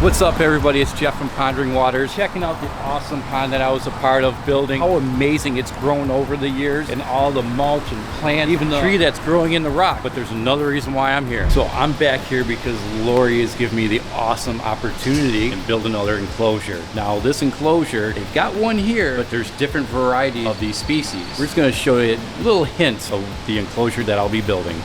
What's up, everybody? It's Jeff from Pondering Waters, checking out the awesome pond that I was a part of building. How amazing it's grown over the years, and all the mulch and plant, even the tree that's growing in the rock. But there's another reason why I'm here. So I'm back here because Lori has given me the awesome opportunity to build another enclosure. Now this enclosure, they've got one here, but there's different varieties of these species. We're just gonna show you little hints of the enclosure that I'll be building.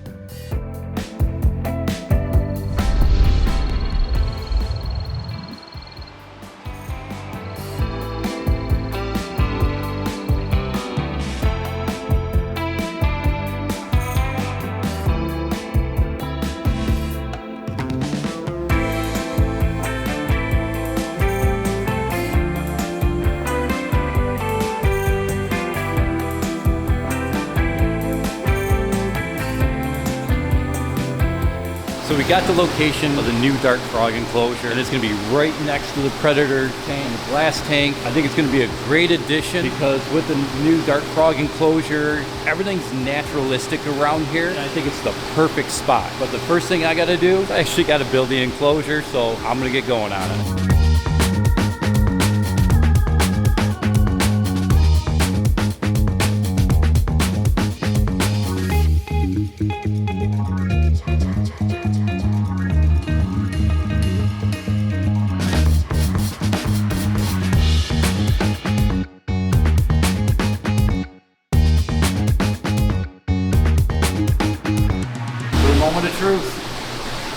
So we got the location of the new dark frog enclosure, and it's gonna be right next to the predator tank, the glass tank. I think it's gonna be a great addition because with the new dark frog enclosure, everything's naturalistic around here, and I think it's the perfect spot. But the first thing I gotta do is I actually gotta build the enclosure, so I'm gonna get going on it. Moment of truth.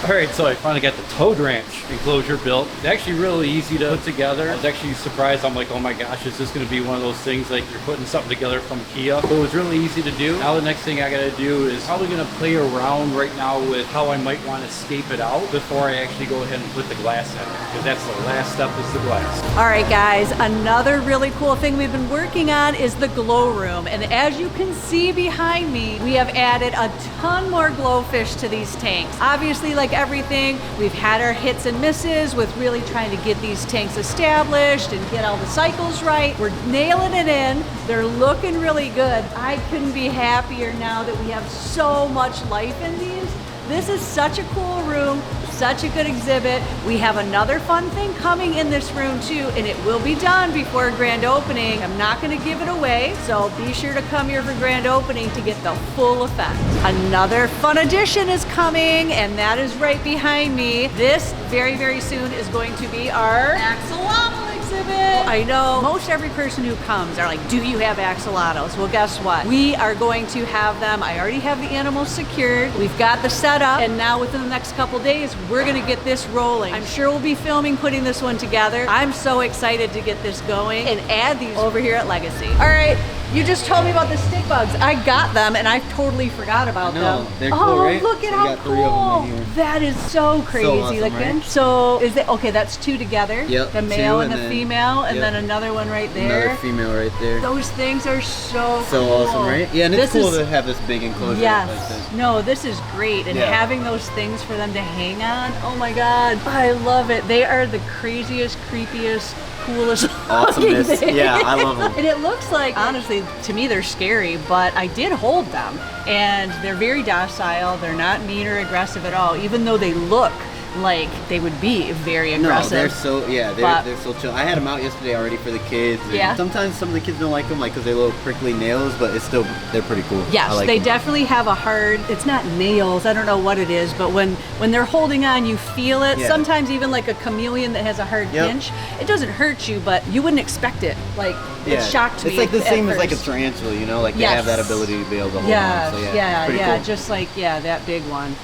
All right, so I finally got the Toad Ranch enclosure built. It's actually really easy to put together. I was actually surprised. I'm like, oh my gosh, is this gonna be one of those things like you're putting something together from IKEA? So it was really easy to do. Now the next thing I gotta do is probably gonna play around right now with how I might want to scape it out before I actually go ahead and put the glass in it, because that's the last step, is the glass. All right, guys, another really cool thing we've been working on is the glow room. And as you can see behind me, we have added a ton more glowfish to these tanks. Obviously, like everything, we've had our hits and misses with really trying to get these tanks established and get all the cycles right. We're nailing it in. They're looking really good. I couldn't be happier now that we have so much life in these. This is such a cool room, such a good exhibit. We have another fun thing coming in this room too, and it will be done before grand opening. I'm not gonna give it away, so be sure to come here for grand opening to get the full effect. Another fun addition is coming, and that is right behind me. This very, very soon is going to be our axolotl exhibit. I know most every person who comes are like, do you have axolotls? Well, guess what? We are going to have them. I already have the animals secured. We've got the setup, and now within the next couple days, we're gonna get this rolling. I'm sure we'll be filming, putting this one together. I'm so excited to get this going and add these over here at Legacy. All right, you just told me about the stick bugs. I got them, and I totally forgot about them. They're cool, right? Look at how cool. That is so crazy awesome, looking. right? So is it, okay, that's two together? Yep, The male and two, the and female, and yep. then another one right there. Another female right there. Those things are so cool. awesome, right? Yeah, and it's This cool is- to have this big enclosure Yes. like this. No, this is great. And Yeah. having those things for them to hang on, oh my God, I love it. They are the craziest, creepiest, coolest Awesomeness. looking thing. Yeah, I love them. And it looks like, honestly, to me they're scary, but I did hold them. And they're very docile. They're not mean or aggressive at all, even though they look like they would be very aggressive. No, they're so, yeah, they're so chill. I had them out yesterday already for the kids. And Yeah. sometimes some of the kids don't like them, like, because they have little prickly nails, but it's still, they're pretty cool. Yes, I like they them. definitely have a hard, it's not nails, I don't know what it is, but when they're holding on, you feel it. Yeah. Sometimes even like a chameleon that has a hard Yep. pinch, it doesn't hurt you, but you wouldn't expect it. Like, it shocked me. It's like the at same as like a first. tarantula, you know, like they Yes. have that ability to be able to hold Yeah, on. So yeah, pretty yeah, cool. just like, yeah, that big one.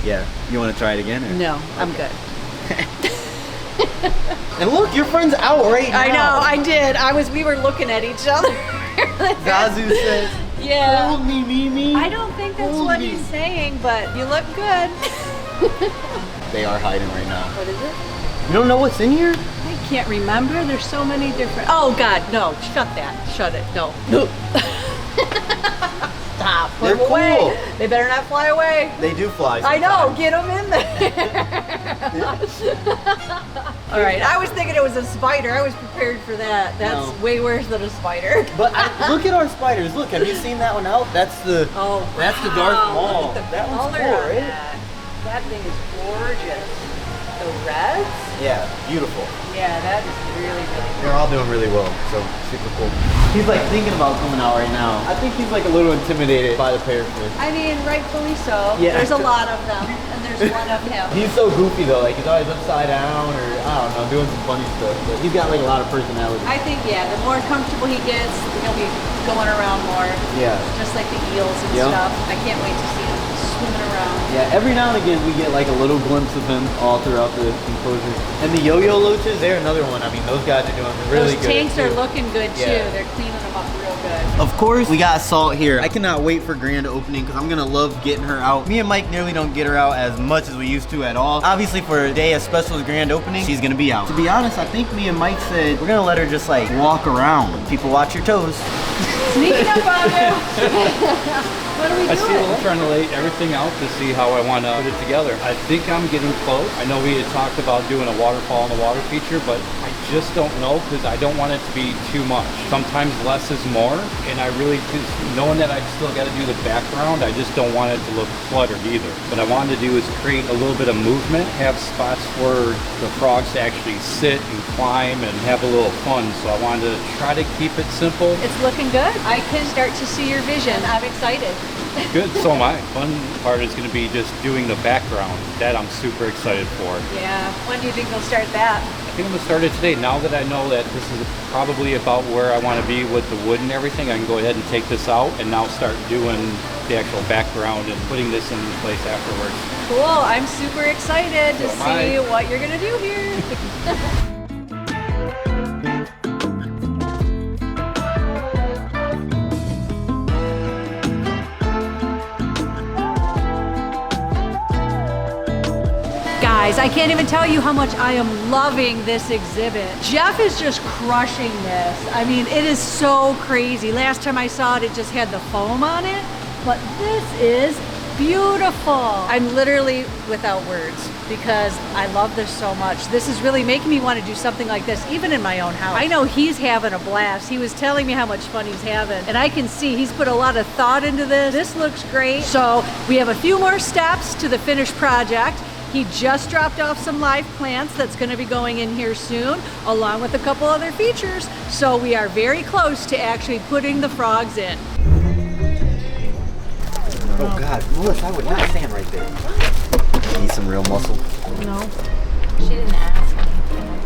Yeah, you want to try it again? Or? No, I'm good. And look, your friend's out right now. I know, I did. We were looking at each other. Zazu says, Yeah. hold me, Mimi. I don't think that's Hold what me. he's saying, but you look good. They are hiding right now. What is it? You don't know what's in here? I can't remember. There's so many different. Oh God, no! Shut that. Shut it. No. Stop. Put They're them away. cool. They better not fly away. They do fly. I know. sometimes. Get them in there. All right. I was thinking it was a spider. I was prepared for that. That's No. way worse than a spider. But look at our spiders. Look, have you seen that one out? That's the Oh, that's the Darth wow. Maul. Look at the That one's color cool, on right? that. That thing is gorgeous. The reds? Yeah, beautiful. Yeah, that is really, really cool. They're all doing really well, so super cool. He's like thinking about coming out right now. I think he's like a little intimidated by the parrotfish. I mean, rightfully so. Yeah. There's a lot of them, and there's one of him. He's so goofy though, like he's always upside down or I don't know, doing some funny stuff. But he's got like a lot of personality. I think, yeah, the more comfortable he gets, he'll be going around more. Yeah. Just like the eels and Yep. stuff. I can't wait to see him swimming around. Yeah, every now and again we get like a little glimpse of him all throughout the enclosure. And the yo-yo loaches, they're another one. I mean, those guys are doing really Those good. tanks are too. looking good too. Yeah. They're cleaning them up real good. Of course, we got Salt here. I cannot wait for grand opening because I'm gonna love getting her out. Me and Mike nearly don't get her out as much as we used to at all. Obviously, for a day as special as grand opening, she's gonna be out. To be honest, I think me and Mike said we're gonna let her just like walk around. People watch your toes. Sneaking up on you. What are we I doing? still trying to lay everything out to see how I want to put it together. I think I'm getting close. I know we had talked about doing a waterfall in the water feature, but I just don't know because I don't want it to be too much. Sometimes less is more, and I really just, knowing that I've still got to do the background, I just don't want it to look cluttered either. What I wanted to do is create a little bit of movement, have spots where the frogs actually sit and climb and have a little fun. So I wanted to try to keep it simple. It's looking good. I can start to see your vision. I'm excited. Good, so am I. Fun part is going to be just doing the background. That I'm super excited for. Yeah. When do you think they'll start that? I think I'm going to start it today. Now that I know that this is probably about where I want to be with the wood and everything, I can go ahead and take this out and now start doing the actual background and putting this in place afterwards. Cool. I'm super excited to So am I. see what you're going to do here. Guys, I can't even tell you how much I am loving this exhibit. Jeff is just crushing this. I mean, it is so crazy. Last time I saw it, it just had the foam on it, but this is beautiful. I'm literally without words because I love this so much. This is really making me want to do something like this, even in my own house. I know he's having a blast. He was telling me how much fun he's having, and I can see he's put a lot of thought into this. This looks great. So we have a few more steps to the finished project. He just dropped off some live plants that's going to be going in here soon, along with a couple other features. So we are very close to actually putting the frogs in. Oh God, Melissa, I would not stand right there. Need some real muscle. No. She didn't ask anything.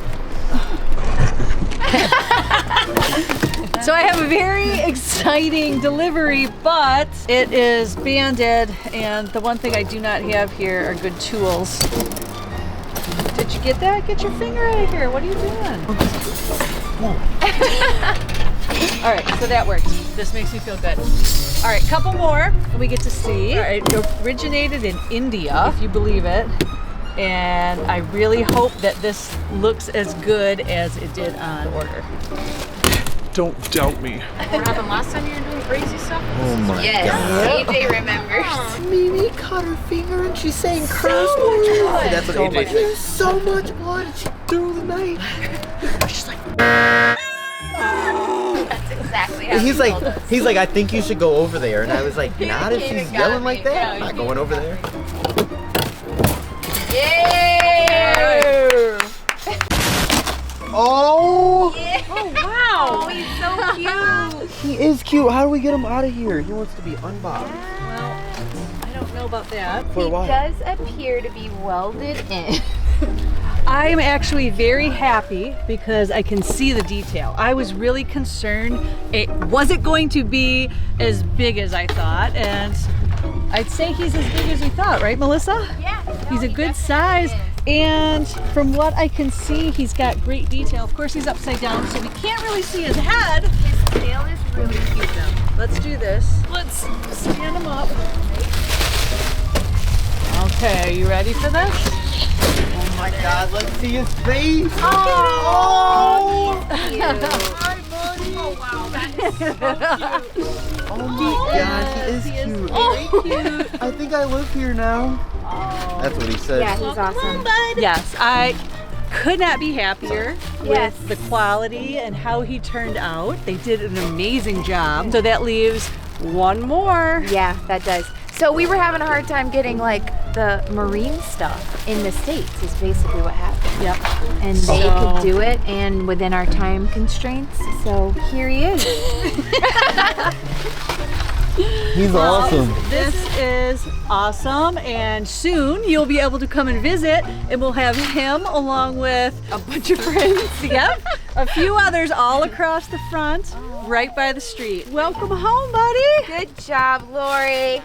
So I have a very exciting delivery, but it is banded, and the one thing I do not have here are good tools. Did you get that? Get your finger out of here. What are you doing? All right, so that works. This makes me feel good. All right, couple more, and we get to see. All right, it originated in India, if you believe it. And I really hope that this looks as good as it did on order. Don't doubt me. What happened last time you were doing crazy stuff? Oh my Yes, AJ remembers. Mimi cut her finger and she's saying curse words. That's what AJ said. There's so much blood and she threw the knife. She's like, That's exactly how He's he told us. like, I think you should go over there. And I was like, not if Kinda she's got yelling me. like that. Yeah, I'm not you going over there. Yay! Oh! Oh wow! Oh, he's so cute. He is cute. How do we get him out of here? He wants to be unboxed. Well, I don't know about that. For He what? does appear to be welded in. I'm actually very happy because I can see the detail. I was really concerned was it going to be as big as I thought, and I'd say he's as big as we thought, right, Melissa? Yeah. He's a good size, and from what I can see, he's got great detail. Of course, he's upside down, so we can't really see his head. His tail is really cute though. Let's do this. Let's stand him up. Okay, you ready for this? Oh my God, let's see his face. Oh! Hi, buddy. Oh wow, that is so cute. Oh my God, he is cute. Very cute. I think I live here now. That's what he said. Yeah, he's awesome. Yes, I could not be happier Yes. with the quality and how he turned out. They did an amazing job. So that leaves one more. Yeah, that does. So we were having a hard time getting like the marine stuff in the States is basically what happened. Yep. And they could do it and within our time constraints. So here he is. He's awesome. This is awesome, and soon you'll be able to come and visit, and we'll have him along with a bunch of friends. Yep, a few others all across the front, right by the street. Welcome home, buddy. Good job, Lori.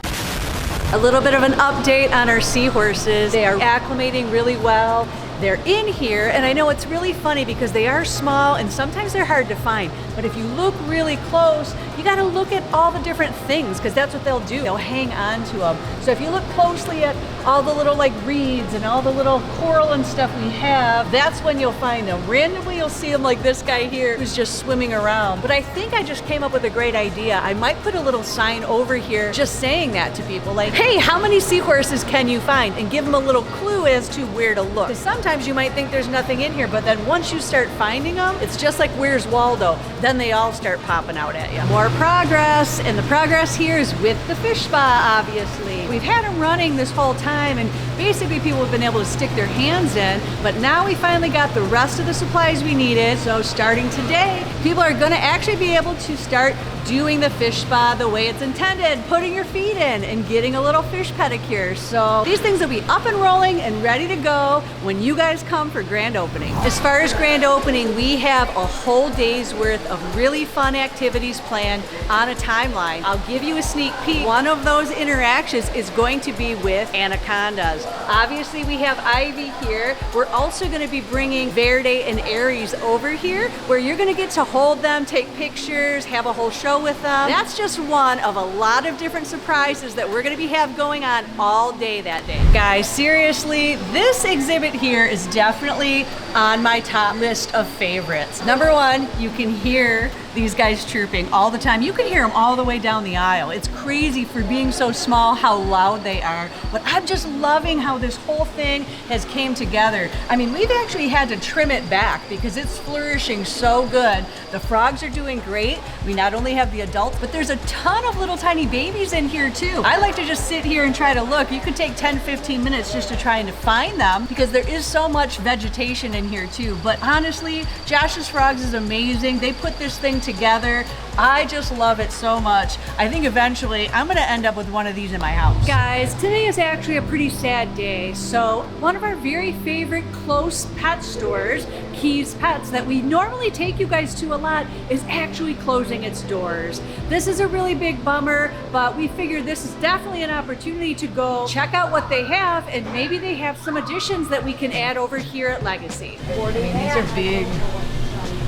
A little bit of an update on our seahorses. They are acclimating really well. They're in here, and I know it's really funny because they are small and sometimes they're hard to find. But if you look really close, you gotta look at all the different things because that's what they'll do. They'll hang on to them. So if you look closely at all the little like reeds and all the little coral and stuff we have, that's when you'll find them. Randomly you'll see them like this guy here who's just swimming around. But I think I just came up with a great idea. I might put a little sign over here just saying that to people like, hey, how many seahorses can you find? And give them a little clue as to where to look. Because sometimes you might think there's nothing in here, but then once you start finding them, it's just like Where's Waldo? Then they all start popping out at you. More progress, and the progress here is with the fish spa, obviously. We've had them running this whole time, and basically people have been able to stick their hands in, but now we finally got the rest of the supplies we needed. So starting today, people are gonna actually be able to start doing the fish spa the way it's intended, putting your feet in and getting a little fish pedicure. So these things will be up and rolling and ready to go when you guys come for grand opening. As far as grand opening, we have a whole day's worth of really fun activities planned on a timeline. I'll give you a sneak peek. One of those interactions is going to be with anacondas. Obviously we have Ivy here. We're also gonna be bringing Verde and Aries over here where you're gonna get to hold them, take pictures, have a whole show with them. That's just one of a lot of different surprises that we're gonna have going on all day that day. Guys, seriously, this exhibit here is definitely on my top list of favorites. Number one, you can hear these guys chirping all the time. You can hear them all the way down the aisle. It's crazy for being so small how loud they are, but I'm just loving how this whole thing has came together. I mean, we've actually had to trim it back because it's flourishing so good. The frogs are doing great. We not only have the adults, but there's a ton of little tiny babies in here too. I like to just sit here and try to look. You could take 10, 15 minutes just to try and to find them because there is so much vegetation in here too. But honestly, Josh's Frogs is amazing. They put this thing together. I just love it so much. I think eventually I'm gonna end up with one of these in my house. Guys, today is actually a pretty sad day. So one of our very favorite close pet stores, Keys Pets, that we normally take you guys to a lot, is actually closing its doors. This is a really big bummer, but we figured this is definitely an opportunity to go check out what they have, and maybe they have some additions that we can add over here at Legacy. I mean, these are big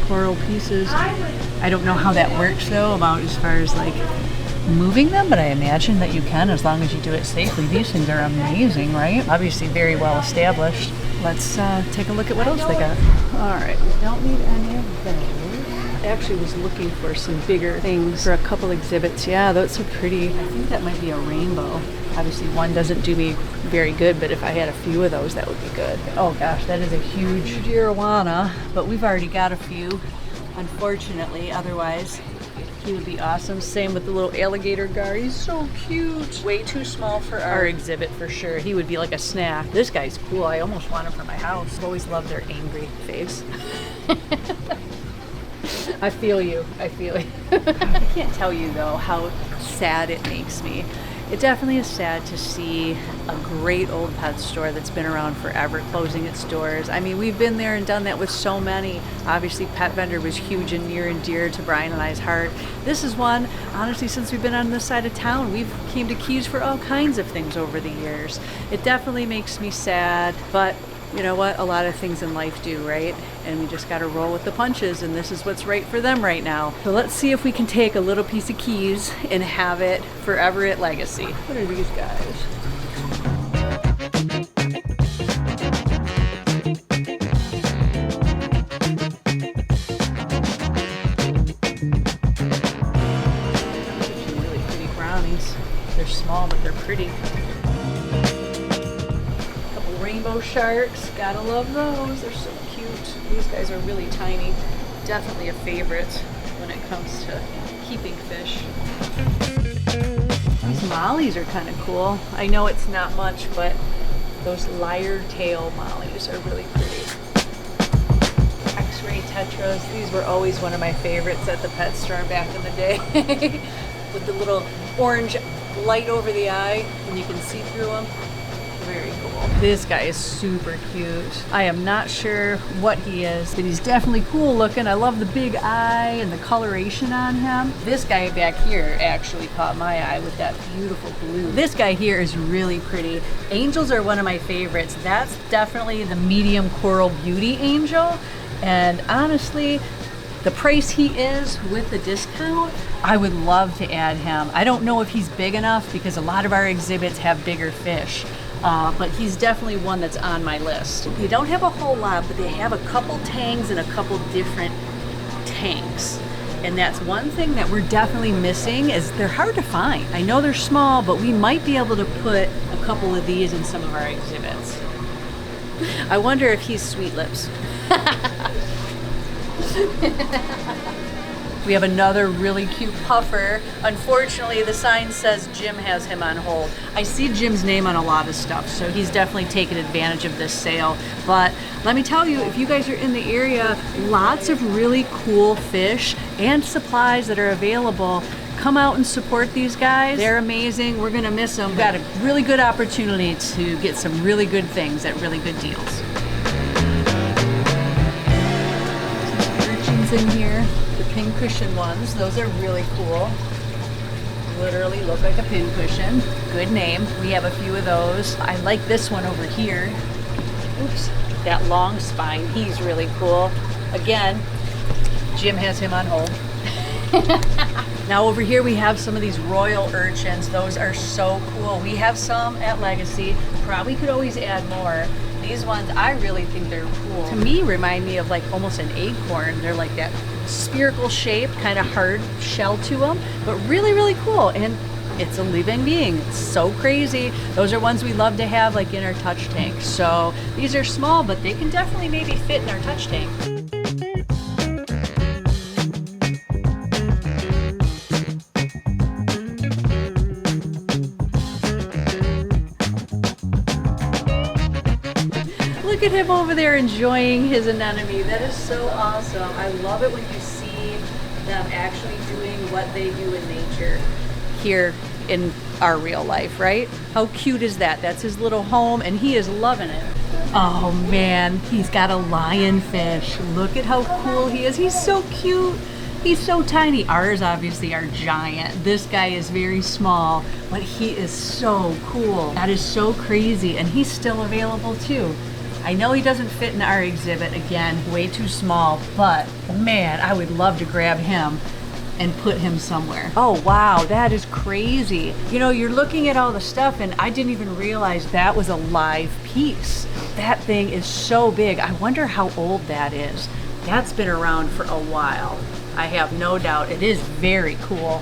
coral pieces. I don't know how that works though, about as far as like moving them, but I imagine that you can as long as you do it safely. These things are amazing, right? Obviously very well established. Let's take a look at what else they got. All right, we don't need any of those. I actually was looking for some bigger things for a couple exhibits. Yeah, those are pretty. I think that might be a rainbow. Obviously one doesn't do me very good, but if I had a few of those, that would be good. Oh gosh, that is a huge arowana, but we've already got a few, unfortunately. Otherwise, he would be awesome. Same with the little alligator gar. He's so cute. Way too small for our exhibit for sure. He would be like a snack. This guy's cool. I almost want him for my house. I've always loved their angry face. I feel you. I feel you. I can't tell you though how sad it makes me. It definitely is sad to see a great old pet store that's been around forever closing its doors. I mean, we've been there and done that with so many. Obviously, Pet Vendor was huge and near and dear to Brian and I's heart. This is one, honestly, since we've been on this side of town, we've came to Keys for all kinds of things over the years. It definitely makes me sad, but you know what? A lot of things in life do, right? And we just got to roll with the punches, and this is what's right for them right now. So let's see if we can take a little piece of Keys and have it forever at Legacy. What are these guys? Some really pretty brownies. They're small, but they're pretty. Rainbow sharks, gotta love those. They're so cute. These guys are really tiny. Definitely a favorite when it comes to keeping fish. These mollies are kind of cool. I know it's not much, but those lyre tail mollies are really pretty. X-ray tetras, these were always one of my favorites at the pet store back in the day. With the little orange light over the eye, and you can see through them. Very cool. This guy is super cute. I am not sure what he is, but he's definitely cool looking. I love the big eye and the coloration on him. This guy back here actually caught my eye with that beautiful blue. This guy here is really pretty. Angels are one of my favorites. That's definitely the medium coral beauty angel. And honestly, the price he is with the discount, I would love to add him. I don't know if he's big enough because a lot of our exhibits have bigger fish. But he's definitely one that's on my list. They don't have a whole lot, but they have a couple tangs and a couple different tanks. And that's one thing that we're definitely missing, is they're hard to find. I know they're small, but we might be able to put a couple of these in some of our exhibits. I wonder if he's Sweet Lips. We have another really cute puffer. Unfortunately, the sign says Jim has him on hold. I see Jim's name on a lot of stuff, so he's definitely taken advantage of this sale. But let me tell you, if you guys are in the area, lots of really cool fish and supplies that are available. Come out and support these guys. They're amazing. We're gonna miss them. We've got a really good opportunity to get some really good things at really good deals. Some urchins in here. Pincushion ones, those are really cool. Literally look like a pincushion. Good name. We have a few of those. I like this one over here. Oops, that long spine, he's really cool. Again, Jim has him on hold. Now over here we have some of these royal urchins. Those are so cool. We have some at Legacy. Probably could always add more. These ones, I really think they're cool. To me, remind me of like almost an acorn. They're like that spherical shape, kind of hard shell to them, but really, really cool. And it's a living being. It's so crazy. Those are ones we love to have like in our touch tank. So these are small, but they can definitely maybe fit in our touch tank. Look at him over there enjoying his anemone. That is so awesome. I love it when you see them actually doing what they do in nature here in our real life, right? How cute is that? That's his little home and he is loving it. Oh man, he's got a lionfish. Look at how cool he is. He's so cute. He's so tiny. Ours obviously are giant. This guy is very small, but he is so cool. That is so crazy, and he's still available too. I know he doesn't fit in our exhibit, again, way too small, but man, I would love to grab him and put him somewhere. Oh wow, that is crazy. You know, you're looking at all the stuff and I didn't even realize that was a live piece. That thing is so big. I wonder how old that is. That's been around for a while. I have no doubt. It is very cool.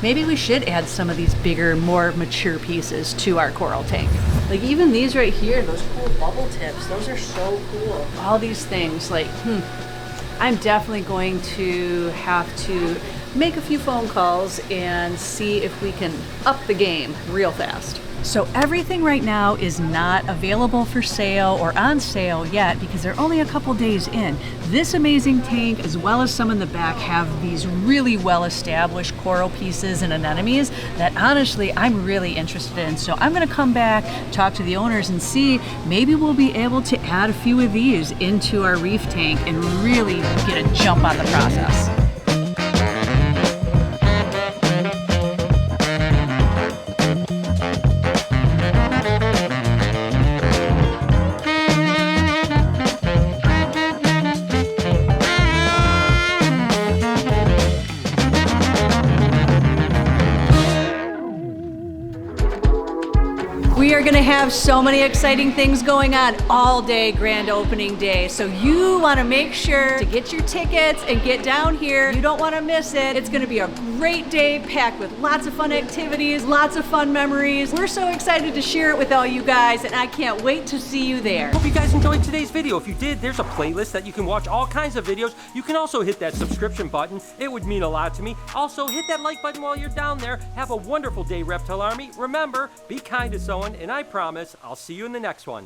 Maybe we should add some of these bigger, more mature pieces to our coral tank. Like even these right here, those cool bubble tips, those are so cool. All these things, like, I'm definitely going to have to make a few phone calls and see if we can up the game real fast. So everything right now is not available for sale or on sale yet because they're only a couple days in. This amazing tank, as well as some in the back, have these really well-established coral pieces and anemones that honestly I'm really interested in. So I'm gonna come back, talk to the owners and see, maybe we'll be able to add a few of these into our reef tank and really get a jump on the process. have so many exciting things going on all day grand opening day. So you want to make sure to get your tickets and get down here. You don't want to miss it. It's going to be a great day packed with lots of fun activities, lots of fun memories. We're so excited to share it with all you guys, and I can't wait to see you there. Hope you guys enjoyed today's video. If you did, there's a playlist that you can watch all kinds of videos. You can also hit that subscription button. It would mean a lot to me. Also, hit that like button while you're down there. Have a wonderful day, Reptile Army. Remember, be kind to someone, and I promise I'll see you in the next one.